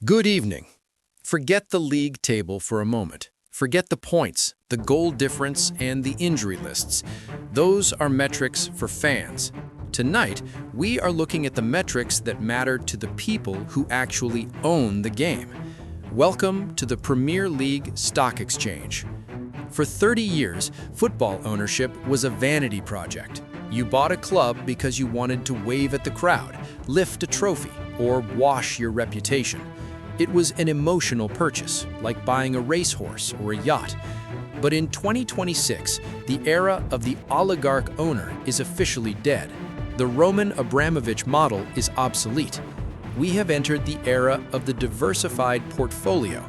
Good evening. Forget the league table for a moment. Forget the points, the goal difference, and the injury lists. Those are metrics for fans. Tonight, we are looking at the metrics that matter to the people who actually own the game. Welcome to the Premier League Stock Exchange. For 30 years, football ownership was a vanity project. You bought a club because you wanted to wave at the crowd, lift a trophy, or wash your reputation. It was an emotional purchase, like buying a racehorse or a yacht. But in 2026, the era of the oligarch owner is officially dead. The Roman Abramovich model is obsolete. We have entered the era of the diversified portfolio.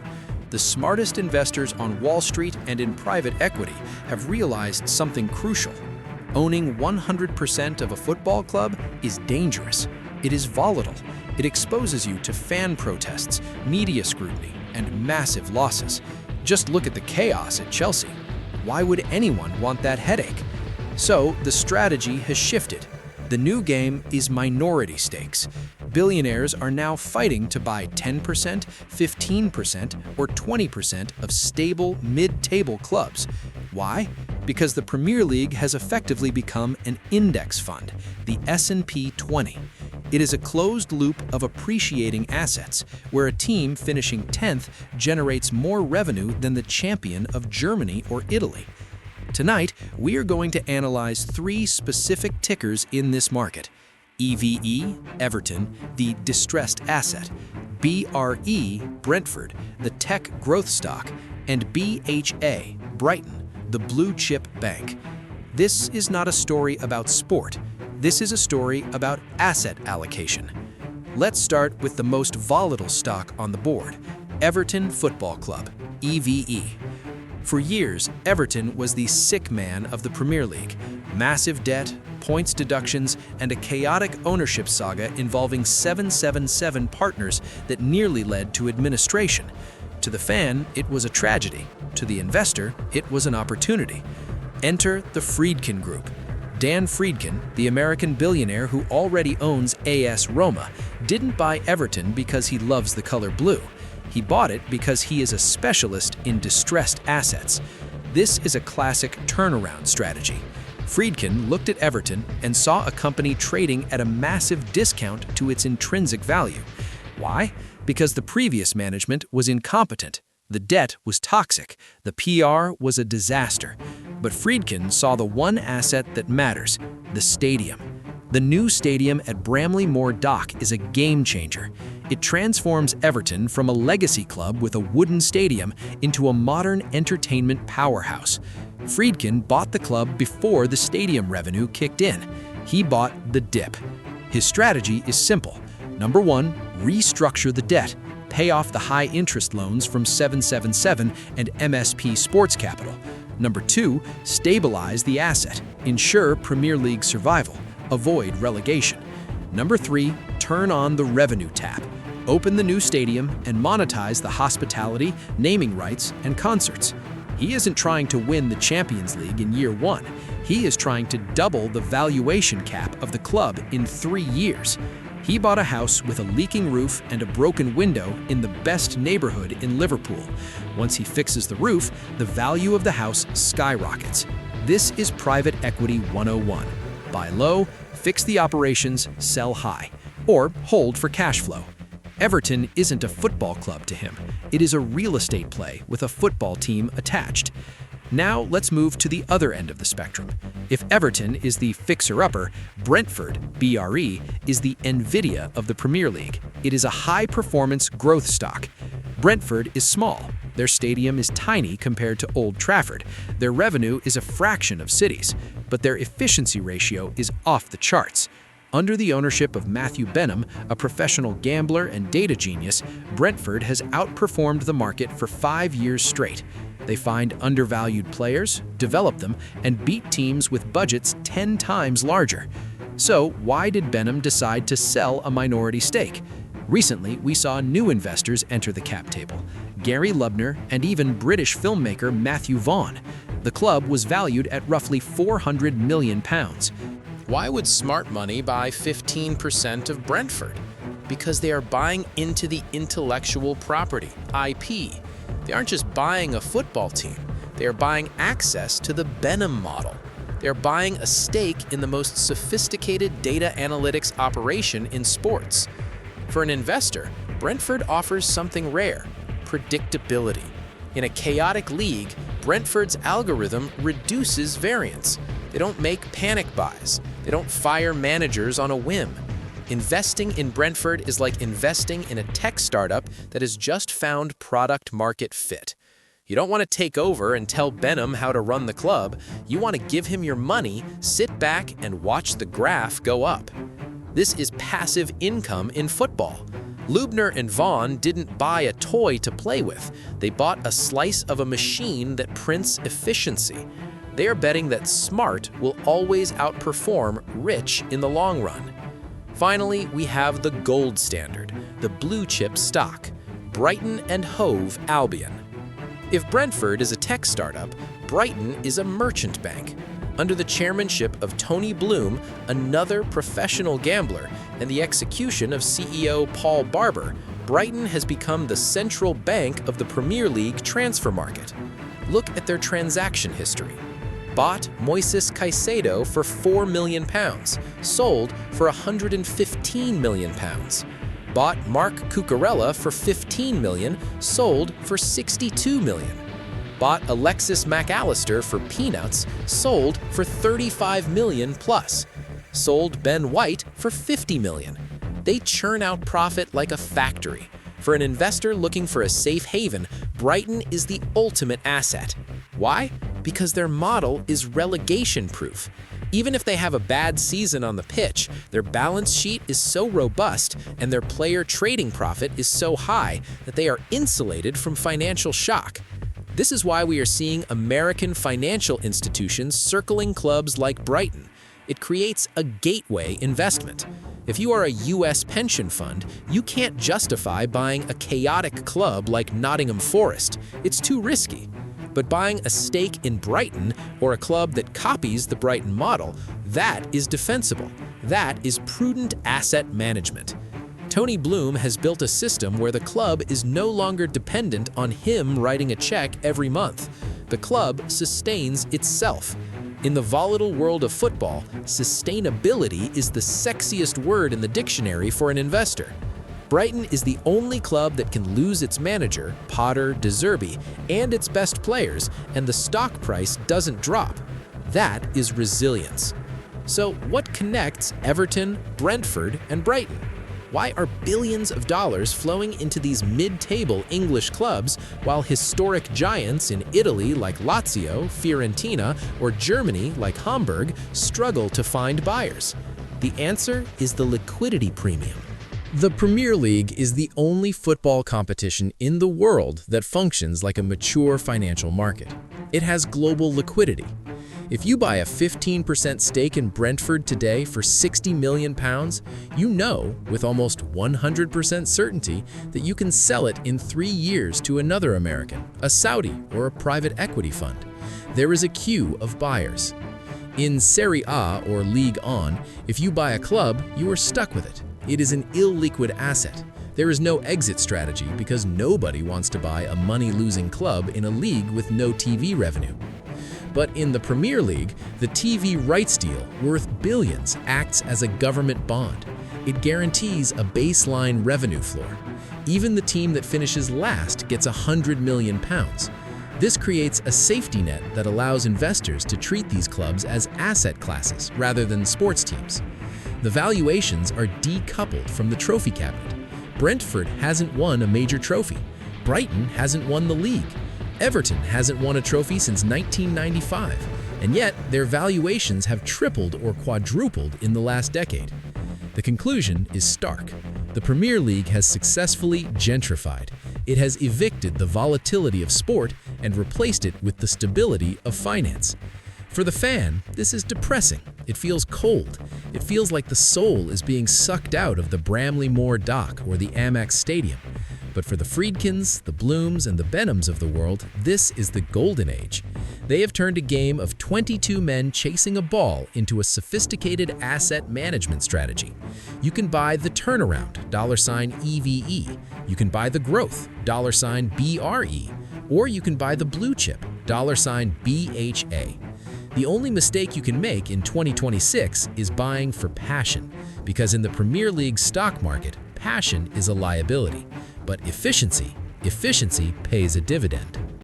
The smartest investors on Wall Street and in private equity have realized something crucial. Owning 100% of a football club is dangerous. It is volatile. It exposes you to fan protests, media scrutiny, and massive losses. Just look at the chaos at Chelsea. Why would anyone want that headache? So the strategy has shifted. The new game is minority stakes. Billionaires are now fighting to buy 10%, 15%, or 20% of stable mid-table clubs. Why? Because the Premier League has effectively become an index fund, the S&P 20. It is a closed loop of appreciating assets, where a team finishing 10th generates more revenue than the champion of Germany or Italy. Tonight, we are going to analyze three specific tickers in this market: EVE, Everton, the distressed asset; BRE, Brentford, the tech growth stock; and BHA, Brighton, the blue chip bank. This is not a story about sport. This is a story about asset allocation. Let's start with the most volatile stock on the board, Everton Football Club, EVE. For years, Everton was the sick man of the Premier League. Massive debt, points deductions, and a chaotic ownership saga involving 777 partners that nearly led to administration. To the fan, it was a tragedy. To the investor, it was an opportunity. Enter the Friedkin Group. Dan Friedkin, the American billionaire who already owns AS Roma, didn't buy Everton because he loves the color blue. He bought it because he is a specialist in distressed assets. This is a classic turnaround strategy. Friedkin looked at Everton and saw a company trading at a massive discount to its intrinsic value. Why? Because the previous management was incompetent. The debt was toxic. The PR was a disaster. But Friedkin saw the one asset that matters: the stadium. The new stadium at Bramley Moor Dock is a game changer. It transforms Everton from a legacy club with a wooden stadium into a modern entertainment powerhouse. Friedkin bought the club before the stadium revenue kicked in. He bought the dip. His strategy is simple. Number one, restructure the debt. Pay off the high-interest loans from 777 and MSP Sports Capital. Number two, stabilize the asset. Ensure Premier League survival. Avoid relegation. Number three, turn on the revenue tap. Open the new stadium and monetize the hospitality, naming rights, and concerts. He isn't trying to win the Champions League in year one. He is trying to double the valuation cap of the club in 3 years. He bought a house with a leaking roof and a broken window in the best neighborhood in Liverpool. Once he fixes the roof, the value of the house skyrockets. This is private equity 101. Buy low, fix the operations, sell high, or hold for cash flow. Everton isn't a football club to him. It is a real estate play with a football team attached. Now let's move to the other end of the spectrum. If Everton is the fixer-upper, Brentford, BRE, is the Nvidia of the Premier League. It is a high-performance growth stock. Brentford is small. Their stadium is tiny compared to Old Trafford. Their revenue is a fraction of City's, but their efficiency ratio is off the charts. Under the ownership of Matthew Benham, a professional gambler and data genius, Brentford has outperformed the market for 5 years straight. They find undervalued players, develop them, and beat teams with budgets 10 times larger. So why did Benham decide to sell a minority stake? Recently, we saw new investors enter the cap table: Gary Lubner and even British filmmaker Matthew Vaughn. The club was valued at roughly £400 million. Why would smart money buy 15% of Brentford? Because they are buying into the intellectual property, IP. They aren't just buying a football team. They are buying access to the Benham model. They are buying a stake in the most sophisticated data analytics operation in sports. For an investor, Brentford offers something rare: predictability. In a chaotic league, Brentford's algorithm reduces variance. They don't make panic buys. They don't fire managers on a whim. Investing in Brentford is like investing in a tech startup that has just found product-market fit. You don't want to take over and tell Benham how to run the club. You want to give him your money, sit back, and watch the graph go up. This is passive income in football. Lubner and Vaughn didn't buy a toy to play with. They bought a slice of a machine that prints efficiency. They are betting that smart will always outperform rich in the long run. Finally, we have the gold standard, the blue chip stock, Brighton and Hove Albion. If Brentford is a tech startup, Brighton is a merchant bank. Under the chairmanship of Tony Bloom, another professional gambler, and the execution of CEO Paul Barber, Brighton has become the central bank of the Premier League transfer market. Look at their transaction history. Bought Moises Caicedo for £4 million, sold for £115 million. Bought Mark Cucurella for $15 million, sold for $62 million. Bought Alexis McAllister for peanuts, sold for $35 million plus. Sold Ben White for $50 million. They churn out profit like a factory. For an investor looking for a safe haven, Brighton is the ultimate asset. Why? Because their model is relegation-proof. Even if they have a bad season on the pitch, their balance sheet is so robust and their player trading profit is so high that they are insulated from financial shock. This is why we are seeing American financial institutions circling clubs like Brighton. It creates a gateway investment. If you are a U.S. pension fund, you can't justify buying a chaotic club like Nottingham Forest. It's too risky. But buying a stake in Brighton or a club that copies the Brighton model, that is defensible. That is prudent asset management. Tony Bloom has built a system where the club is no longer dependent on him writing a check every month. The club sustains itself. In the volatile world of football, sustainability is the sexiest word in the dictionary for an investor. Brighton is the only club that can lose its manager, Potter De Zerbi, and its best players, and the stock price doesn't drop. That is resilience. So what connects Everton, Brentford, and Brighton? Why are billions of dollars flowing into these mid-table English clubs while historic giants in Italy like Lazio, Fiorentina, or Germany like Hamburg struggle to find buyers? The answer is the liquidity premium. The Premier League is the only football competition in the world that functions like a mature financial market. It has global liquidity. If you buy a 15% stake in Brentford today for £60 million, you know with almost 100% certainty that you can sell it in 3 years to another American, a Saudi, or a private equity fund. There is a queue of buyers. In Serie A or Ligue 1, if you buy a club, you are stuck with it. It is an illiquid asset. There is no exit strategy because nobody wants to buy a money-losing club in a league with no TV revenue. But in the Premier League, the TV rights deal, worth billions, acts as a government bond. It guarantees a baseline revenue floor. Even the team that finishes last gets £100 million. This creates a safety net that allows investors to treat these clubs as asset classes rather than sports teams. The valuations are decoupled from the trophy cabinet. Brentford hasn't won a major trophy. Brighton hasn't won the league. Everton hasn't won a trophy since 1995, and yet their valuations have tripled or quadrupled in the last decade. The conclusion is stark. The Premier League has successfully gentrified. It has evicted the volatility of sport and replaced it with the stability of finance. For the fan, this is depressing. It feels cold. It feels like the soul is being sucked out of the Bramley Moore dock or the Amex Stadium. But for the Friedkins, the Blooms, and the Benhams of the world, this is the golden age. They have turned a game of 22 men chasing a ball into a sophisticated asset management strategy. You can buy the turnaround, $EVE. You can buy the growth, $BRE. Or you can buy the blue chip, $BHA. The only mistake you can make in 2026 is buying for passion, because in the Premier League stock market, passion is a liability, but efficiency pays a dividend.